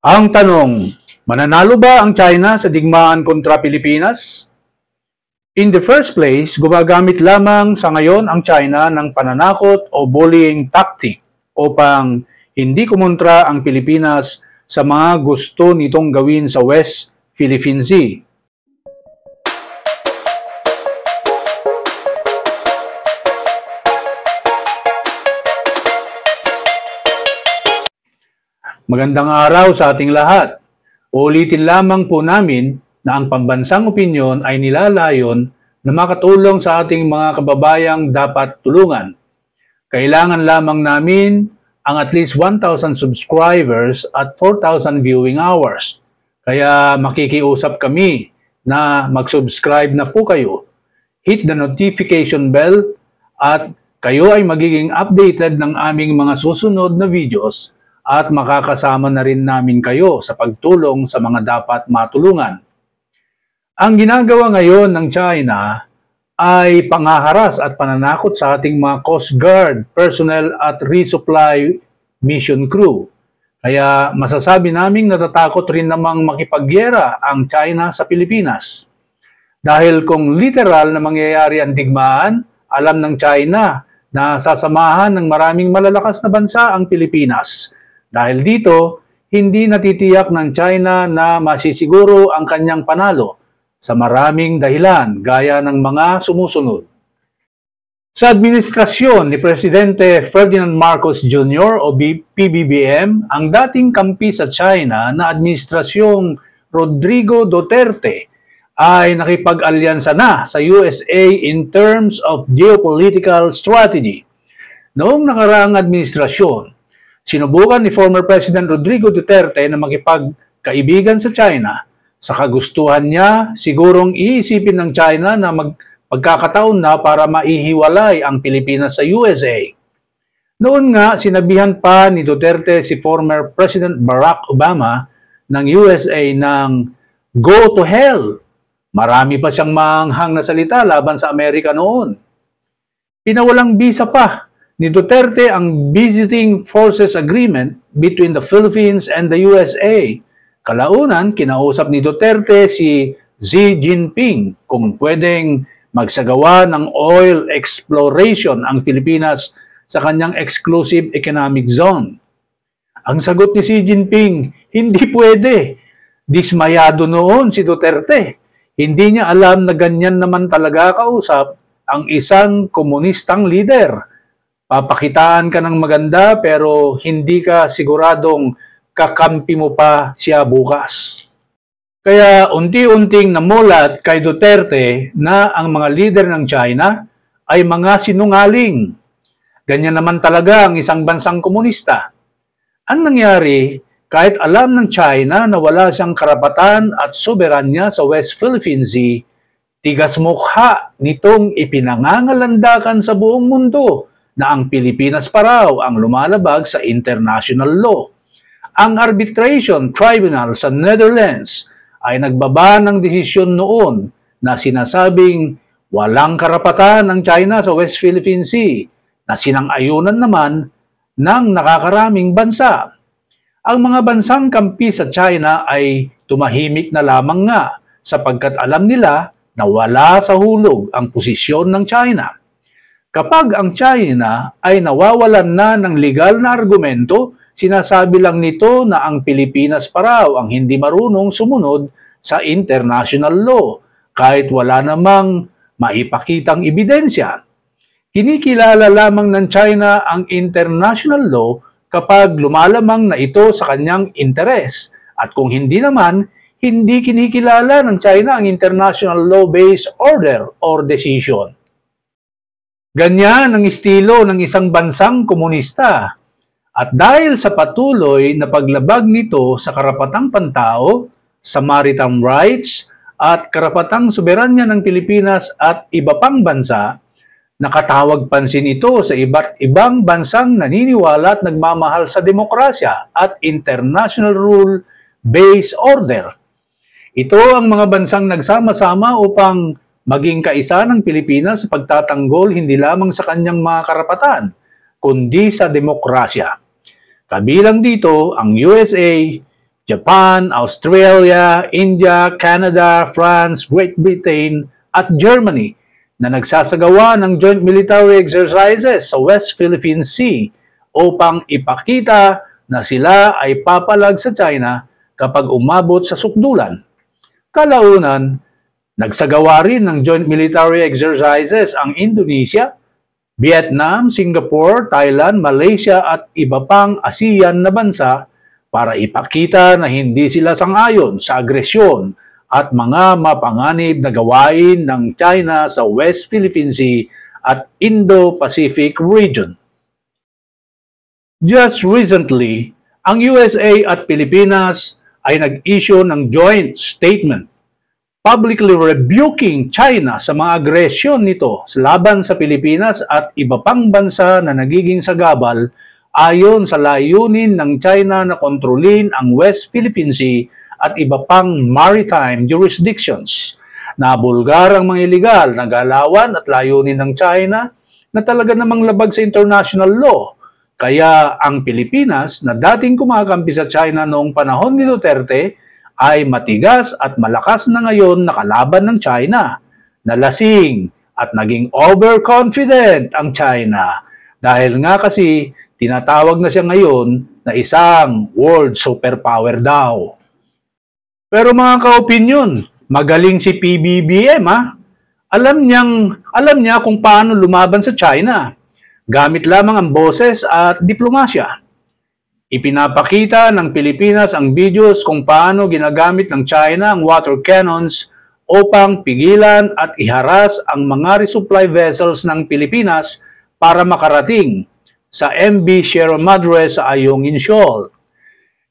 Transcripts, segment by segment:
Ang tanong, mananalo ba ang China sa digmaan kontra Pilipinas? In the first place, gumagamit lamang sa ngayon ang China ng pananakot o bullying tactic upang hindi kumontra ang Pilipinas sa mga gusto nitong gawin sa West Philippine Sea. Magandang araw sa ating lahat. Ulitin lamang po namin na ang pambansang opinyon ay nilalayon na makatulong sa ating mga kababayang dapat tulungan. Kailangan lamang namin ang at least 1,000 subscribers at 4,000 viewing hours. Kaya makikiusap kami na mag-subscribe na po kayo. Hit the notification bell at kayo ay magiging updated ng aming mga susunod na videos at makakasama na rin namin kayo sa pagtulong sa mga dapat matulungan. Ang ginagawa ngayon ng China ay panghaharas at pananakot sa ating mga Coast Guard personnel at resupply mission crew. Kaya masasabi naming natatakot rin namang makipagyera ang China sa Pilipinas. Dahil kung literal na mangyayari ang digmaan, alam ng China na sasamahan ng maraming malalakas na bansa ang Pilipinas. Dahil dito, hindi natitiyak ng China na masisiguro ang kanyang panalo sa maraming dahilan gaya ng mga sumusunod. Sa administrasyon ni Presidente Ferdinand Marcos Jr. o PBBM, ang dating kampi sa China na administrasyong Rodrigo Duterte ay nakipag-alyansa na sa USA in terms of geopolitical strategy. Noong nakaraang administrasyon, sinubukan ni former President Rodrigo Duterte na makipagkaibigan sa China. Sa kagustuhan niya, sigurong iisipin ng China na magkakataon na para maihiwalay ang Pilipinas sa USA. Noon nga, sinabihan pa ni Duterte si former President Barack Obama ng USA ng "Go to hell." Marami pa siyang manghang na salita laban sa Amerika noon. Pinawalang bisa pa ni Duterte ang Visiting Forces Agreement between the Philippines and the USA. Kalaunan, kinausap ni Duterte si Xi Jinping kung pwedeng magsagawa ng oil exploration ang Pilipinas sa kanyang exclusive economic zone. Ang sagot ni Xi Jinping, hindi pwede. Dismayado noon si Duterte. Hindi niya alam na ganyan naman talaga kausap ang isang komunistang leader. Papakitaan ka ng maganda pero hindi ka siguradong kakampi mo pa siya bukas. Kaya unti-unting namulat kay Duterte na ang mga leader ng China ay mga sinungaling. Ganyan naman talaga ang isang bansang komunista. Ang nangyari, kahit alam ng China na wala siyang karapatan at soberanya sa West Philippine Sea, tigas mukha nitong ipinangangalandakan sa buong mundo na ang Pilipinas pa raw ang lumalabag sa international law. Ang Arbitration Tribunal sa Netherlands ay nagbaba ng desisyon noon na sinasabing walang karapatan ang China sa West Philippine Sea na sinang-ayunan naman ng nakakaraming bansa. Ang mga bansang kampi sa China ay tumahimik na lamang nga sapagkat alam nila na wala sa hulog ang posisyon ng China. Kapag ang China ay nawawalan na ng legal na argumento, sinasabi lang nito na ang Pilipinas pa raw ang hindi marunong sumunod sa international law kahit wala namang maipakitang ebidensya. Kinikilala lamang ng China ang international law kapag lumalamang na ito sa kanyang interes at kung hindi naman, hindi kinikilala ng China ang international law-based order or decision. Ganyan ang estilo ng isang bansang komunista. At dahil sa patuloy na paglabag nito sa karapatang pantao, sa maritime rights at karapatang soberanya ng Pilipinas at iba pang bansa, nakatawag pansin ito sa iba't ibang bansang naniniwala at nagmamahal sa demokrasya at international rule-based order. Ito ang mga bansang nagsama-sama upang maging kaisa ng Pilipinas sa pagtatanggol hindi lamang sa kanyang mga karapatan, kundi sa demokrasya. Kabilang dito ang USA, Japan, Australia, India, Canada, France, Great Britain at Germany na nagsasagawa ng joint military exercises sa West Philippine Sea upang ipakita na sila ay papalag sa China kapag umabot sa sukdulan. Kalaunan, nagsagawa rin ng joint military exercises ang Indonesia, Vietnam, Singapore, Thailand, Malaysia at iba pang ASEAN na bansa para ipakita na hindi sila sang-ayon sa agresyon at mga mapanganib na gawain ng China sa West Philippine Sea at Indo-Pacific region. Just recently, ang USA at Pilipinas ay nag-issue ng joint statement publicly rebuking China sa mga agresyon nito sa laban sa Pilipinas at iba pang bansa na nagiging sagabal ayon sa layunin ng China na kontrolin ang West Philippine Sea at iba pang maritime jurisdictions. Nabulgar ang mga iligal na galawan at layunin ng China na talaga namang labag sa international law. Kaya ang Pilipinas na dating kumakampi sa China noong panahon ni Duterte ay matigas at malakas na ngayon na kalaban ng China. Nalasing at naging overconfident ang China dahil nga kasi tinatawag na siya ngayon na isang world superpower daw. Pero mga ka-opinyon, magaling si PBBM ha. Alam niya kung paano lumaban sa China. Gamit lamang ang boses at diplomasya. Ipinapakita ng Pilipinas ang videos kung paano ginagamit ng China ang water cannons upang pigilan at iharas ang mga resupply vessels ng Pilipinas para makarating sa MV Sierra Madre sa Ayungin Shoal.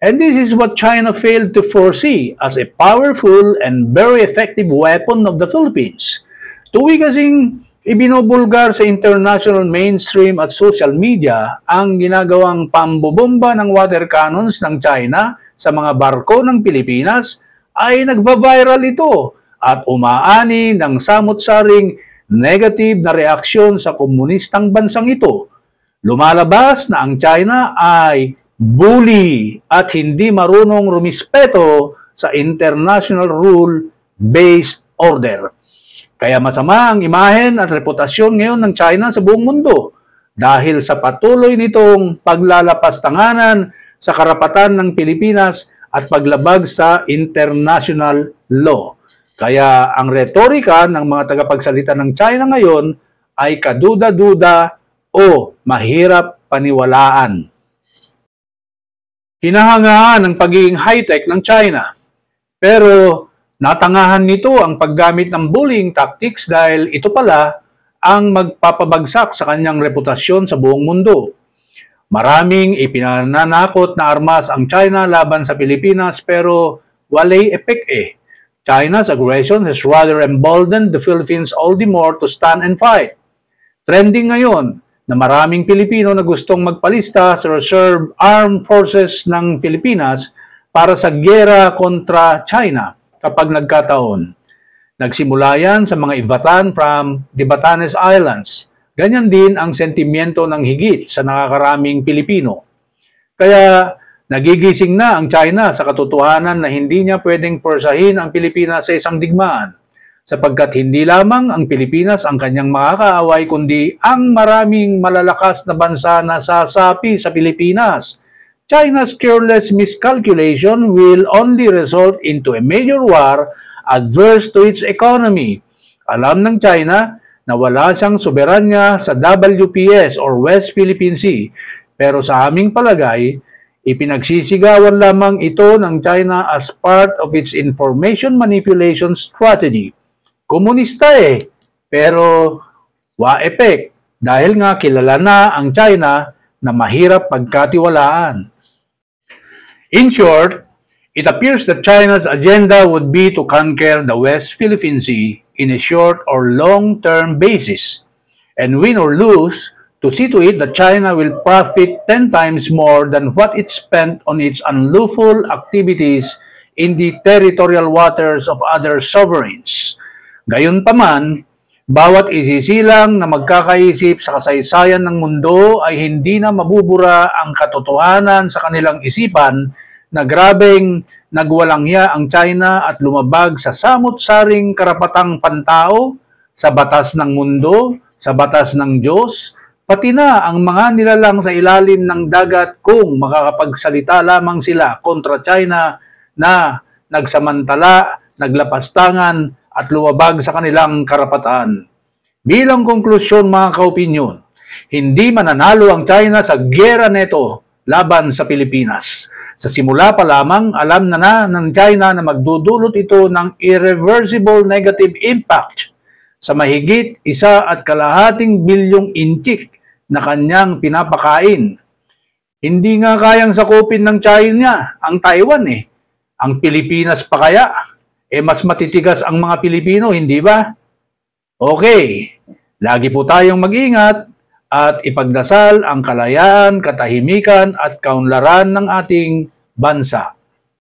And this is what China failed to foresee as a powerful and very effective weapon of the Philippines. Tuwi kasing ibinubulgar sa international mainstream at social media ang ginagawang pambobomba ng water cannons ng China sa mga barko ng Pilipinas ay nagva-viral ito at umaani ng samot-saring negative na reaksyon sa komunistang bansang ito. Lumalabas na ang China ay bully at hindi marunong rumispeto sa international rule-based order. Kaya masama ang imahen at reputasyon ngayon ng China sa buong mundo dahil sa patuloy nitong paglalapastanganan sa karapatan ng Pilipinas at paglabag sa international law. Kaya ang retorika ng mga tagapagsalita ng China ngayon ay kaduda-duda o mahirap paniwalaan. Hinahangaan ang pagiging high-tech ng China. Pero natangahan nito ang paggamit ng bullying tactics dahil ito pala ang magpapabagsak sa kanyang reputasyon sa buong mundo. Maraming ipinananakot na armas ang China laban sa Pilipinas pero walay epek eh. China's aggression has rather emboldened the Philippines all the more to stand and fight. Trending ngayon na maraming Pilipino na gustong magpalista sa Reserve Armed Forces ng Pilipinas para sa giyera kontra China kapag nagkataon. Nagsimula yan sa mga Ivatan from the Batanes Islands. Ganyan din ang sentimiento ng higit sa nakakaraming Pilipino. Kaya nagigising na ang China sa katotohanan na hindi niya pwedeng porsahin ang Pilipinas sa isang digmaan, sapagkat hindi lamang ang Pilipinas ang kanyang makakaaway kundi ang maraming malalakas na bansa na sasapi sa Pilipinas. China's careless miscalculation will only result into a major war adverse to its economy. Alam ng China na wala siyang soberanya sa WPS or West Philippine Sea, pero sa aming palagay, ipinagsisigawan lamang ito ng China as part of its information manipulation strategy. Komunista eh, pero wa-epek dahil nga kilala na ang China na mahirap pagkatiwalaan. In short, it appears that China's agenda would be to conquer the West Philippine Sea in a short or long-term basis, and win or lose, to see to it that China will profit 10 times more than what it spent on its unlawful activities in the territorial waters of other sovereigns. Gayunpaman, bawat isisilang na magkakaisip sa kasaysayan ng mundo ay hindi na mabubura ang katotohanan sa kanilang isipan na grabeng nagwalangya ang China at lumabag sa samut-saring karapatang pantao, sa batas ng mundo, sa batas ng Diyos, pati na ang mga nilalang sa ilalim ng dagat kung makakapagsalita lamang sila kontra China na nagsamantala, naglapastangan at lumabag sa kanilang karapatan. Bilang konklusyon mga kaopinyon, hindi mananalo ang China sa gyera neto laban sa Pilipinas. Sa simula pa lamang, alam na ng China na magdudulot ito ng irreversible negative impact sa mahigit 1.5 bilyong inchik na kanyang pinapakain. Hindi nga kayang sakupin ng China ang Taiwan eh. Ang Pilipinas pa kaya? Mas matitigas ang mga Pilipino, hindi ba? Okay, lagi po tayong mag-ingat at ipagdasal ang kalayaan, katahimikan at kaunlaran ng ating bansa.